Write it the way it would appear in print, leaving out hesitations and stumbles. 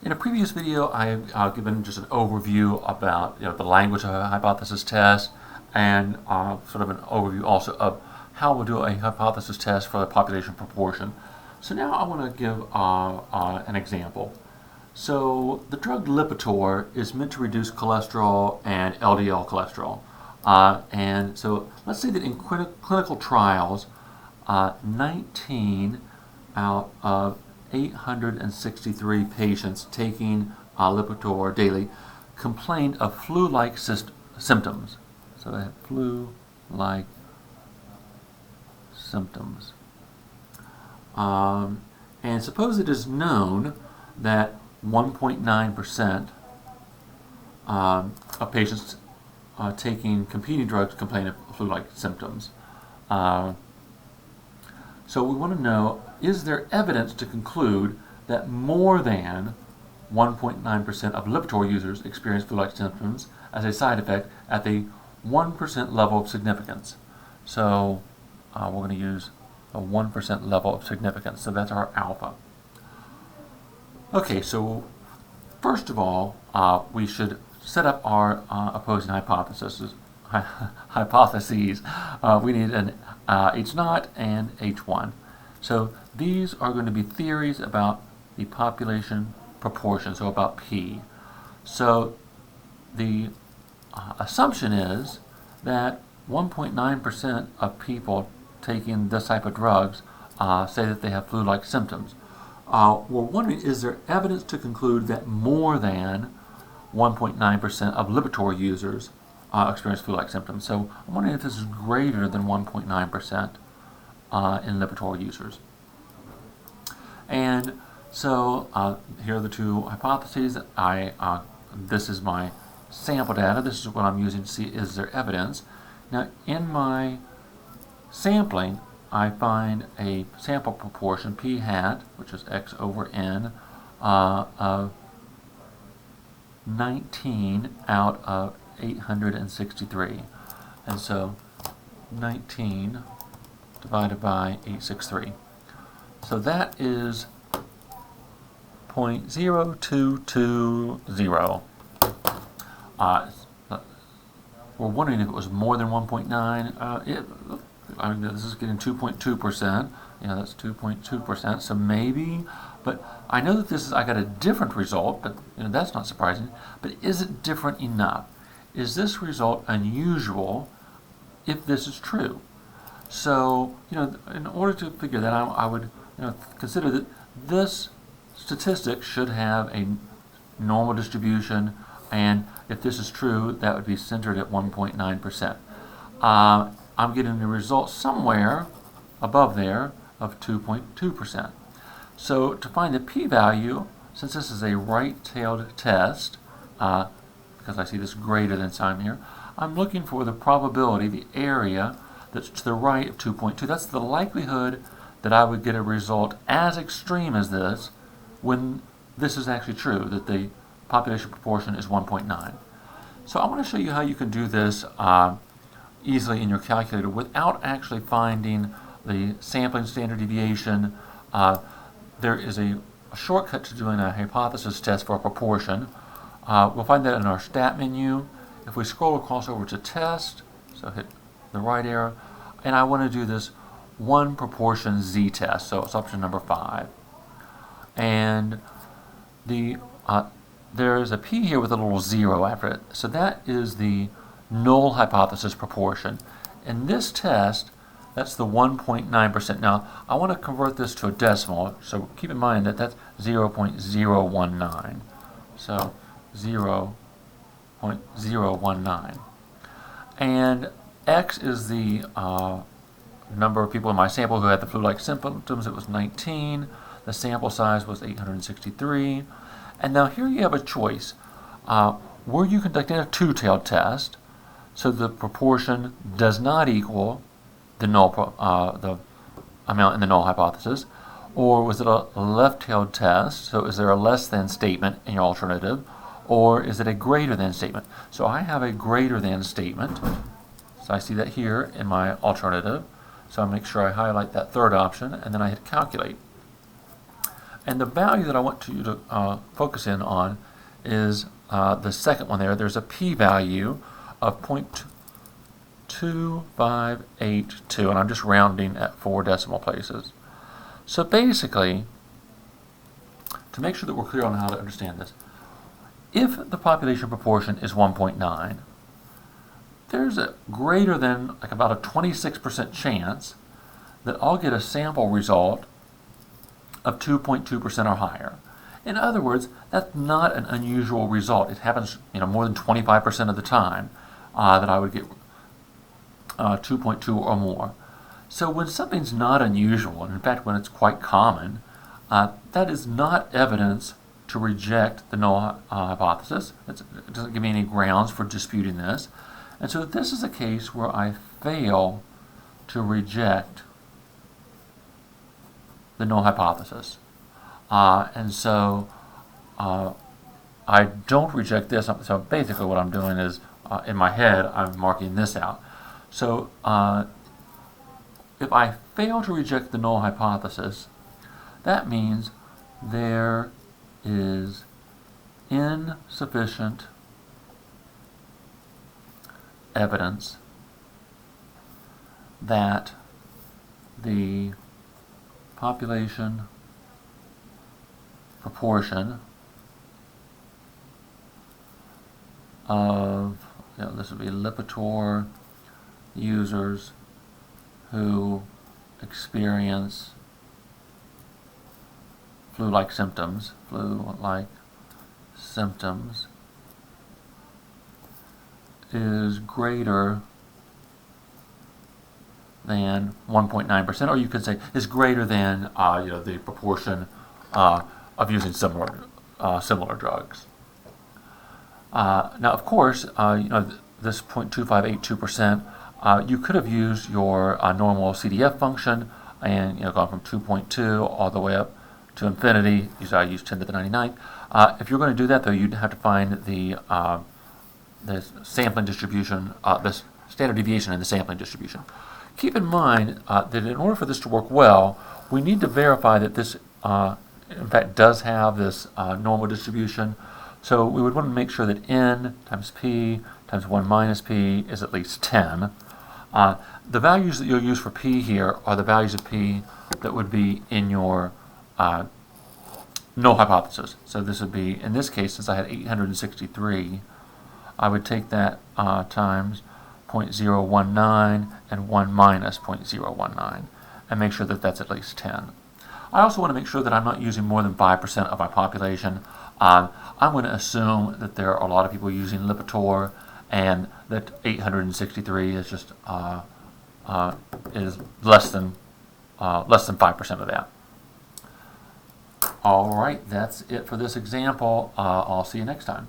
In a previous video, I've given just an overview about the language of a hypothesis test and sort of an overview also of how we'll do a hypothesis test for the population proportion. So now I want to give an example. So the drug Lipitor is meant to reduce cholesterol and LDL cholesterol. And so let's say that in clinical trials, 19 out of 863 patients taking Lipitor daily complained of flu-like symptoms. So they had flu-like symptoms. And suppose it is known that 1.9% of patients taking competing drugs complain of flu-like symptoms. So we want to know, is there evidence to conclude that more than 1.9% of Lipitor users experience flu-like symptoms as a side effect at the 1% level of significance? So we're going to use a 1% level of significance. So that's our alpha. Okay, so first of all, we should set up our opposing hypotheses. We need an H0 and H1. So these are going to be theories about the population proportion, so about P. So the assumption is that 1.9% of people taking this type of drugs say that they have flu-like symptoms. We're wondering, is there evidence to conclude that more than 1.9% of Lipitor users experience flu-like symptoms? So I'm wondering if this is greater than 1.9% in Lipitor users. And so here are the two hypotheses. This is my sample data. This is what I'm using to see is there evidence. Now in my sampling, I find a sample proportion p hat, which is x over n, of 19 out of 863. And so 19 divided by 863. So that is 0.0220. We're wondering if it was more than 1.9. I mean, this is getting 2.2%. That's 2.2%. So maybe, but I know that this is, I got a different result, but that's not surprising. But is it different enough? Is this result unusual if this is true? So, in order to figure that out, I would consider that this statistic should have a normal distribution, and if this is true, that would be centered at 1.9%. I'm getting a result somewhere above there of 2.2%. So to find the p-value, since this is a right-tailed test, because I see this greater than sign here, I'm looking for the probability, the area that's to the right of 2.2. That's the likelihood that I would get a result as extreme as this when this is actually true, that the population proportion is 1.9. So I want to show you how you can do this easily in your calculator without actually finding the sampling standard deviation. There is a shortcut to doing a hypothesis test for a proportion. We'll find that in our stat menu. If we scroll across over to test, so hit the right arrow, and I want to do this one proportion z-test, so it's option number 5. And there is a p here with a little 0 after it, so that is the null hypothesis proportion. In this test, that's the 1.9%. Now, I want to convert this to a decimal, so keep in mind that that's 0.019. So 0.019. And x is the number of people in my sample who had the flu-like symptoms. It was 19. The sample size was 863. And now here you have a choice. Were you conducting a two-tailed test, so the proportion does not equal the null, the amount in the null hypothesis, or was it a left-tailed test, so is there a less than statement in your alternative, or is it a greater than statement? So I have a greater than statement, so I see that here in my alternative, so I make sure I highlight that third option, and then I hit calculate. And the value that I want you to focus in on is the second one there. There's a p-value of 0.2582, and I'm just rounding at 4 decimal places. So basically, to make sure that we're clear on how to understand this, if the population proportion is 1.9, there's a greater than like about a 26% chance that I'll get a sample result of 2.2% or higher. In other words, that's not an unusual result. It happens, more than 25% of the time that I would get 2.2 or more. So when something's not unusual, and in fact when it's quite common, that is not evidence to reject the null hypothesis. It doesn't give me any grounds for disputing this. And so this is a case where I fail to reject the null hypothesis. And so I don't reject this. So basically what I'm doing is, in my head, I'm marking this out. So if I fail to reject the null hypothesis, that means there is insufficient evidence that the population proportion of, this would be Lipitor users who experience flu-like symptoms is greater than 1.9%, or you could say is greater than the proportion of using similar drugs. Now, of course, this 0.2582%, you could have used your normal CDF function and gone from 2.2 all the way up to infinity. I use 10 to the 99th. If you're going to do that, though, you'd have to find the sampling distribution, the standard deviation in the sampling distribution. Keep in mind that in order for this to work well, we need to verify that this, in fact, does have this normal distribution. So we would want to make sure that n times p times 1 minus p is at least 10. The values that you'll use for p here are the values of p that would be in your null hypothesis. So this would be, in this case, since I had 863, I would take that times 0.019 and 1 minus 0.019 and make sure that that's at least 10. I also want to make sure that I'm not using more than 5% of my population. I'm going to assume that there are a lot of people using Lipitor and that 863 is just is less than 5% of that. All right, that's it for this example. I'll see you next time.